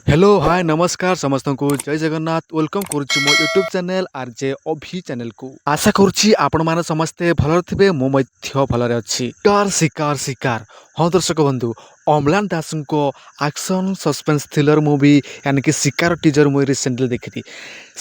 Hello hi नमस्कार समस्त को जय जगन्नाथ वेलकम करुच्ची मो यूट्यूब चैनल आरजे अभि चैनल को आशा करुच्ची आपण माने समस्ते भलरे थिबे मो मध्य भलरे अछि शिकार शिकार शिकार हाँ दर्शक बंधु अम्लान दास को एक्शन सस्पेंस थ्रिलर मूवी यानी कि शिकार टीजर मुझे रिसेंटली देखी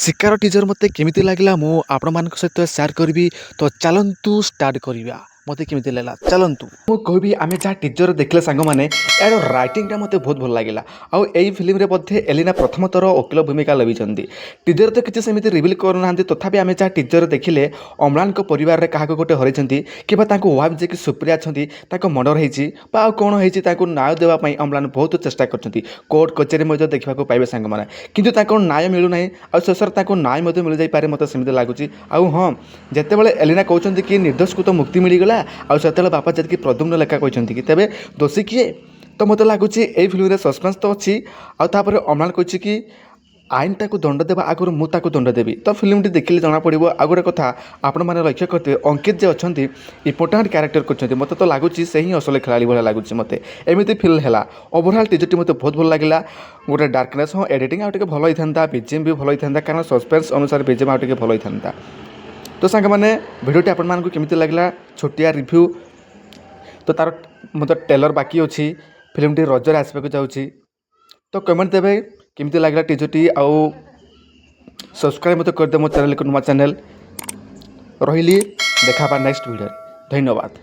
शिकार टीजर मते केमिति लागला मो आपण मान सहित शेयर करी तो चलतु स्टार्ट करवा मत केमी लगा चलतु मुझे कहबी आम जहाँ टीजर देखले सांग मैंने यार रईटिंगटा मत बहुत भल लगे आई फिल्म मध्ये एलिना प्रथम थर वकिल भूमिका लभिंट टीजर तो किसी सेमती रिविल करना तथापि आम जहाँ टीजर देखिले अम्लान परिवार में क्या गोटे हरई कि वाइफ जी की सुप्रिया अच्छा मर्डर हो कौन हो न्याय देवाई अम्लान बहुत चेष्टा कर कोर्ट कचेरी देखा पाइबे सांग मैंने कितु न्याय मिलूना आ शेष न्याय मिल जापे मत सेमती लगुच हाँ जिते एलिना कहते कि निर्दोष को तो मुक्ति मिलगला आते बापा जी प्रद्युम्न लेखा कहते कि तेरे दोषी किए तो मत लगुच ये फिल्म रे सस्पेंस तो अच्छी आउे अम्लान कही कि आईन टाक दंड देवा आगुरी मुझे दंड देवी तो फिल्मटी देखिले जना पड़ो आ गोटे कथा आपण मैंने लक्ष्य करते अंकित जे अच्छा इंपोर्टाट क्यारेक्टर कर मत तो लगुच से ही असल खेला भाई लगुच मत एमती फिल है ओवरऑल टीजर मत बहुत भल लगे गोटे डार्कनेस हाँ एडिटिंग आगे भल होता बीजीएम भी भल होता कारण सस्पेंस अनुसार बीजीएम आगे भल होता तो सांग मैंने भिडियोटी आपण मानक केमिति लगला छोटिया रिव्यू तो तार मतलब टेलर बाकी अच्छी फिल्मटी रजरे आसपाक जाऊँगी तो कमेंट देवे केमिति लगला टीजरटी आउ सब्सक्राइब मत करदे मो चैनल को नुआ चैनल रही देखा नेक्स्ट वीडियो धन्यवाद।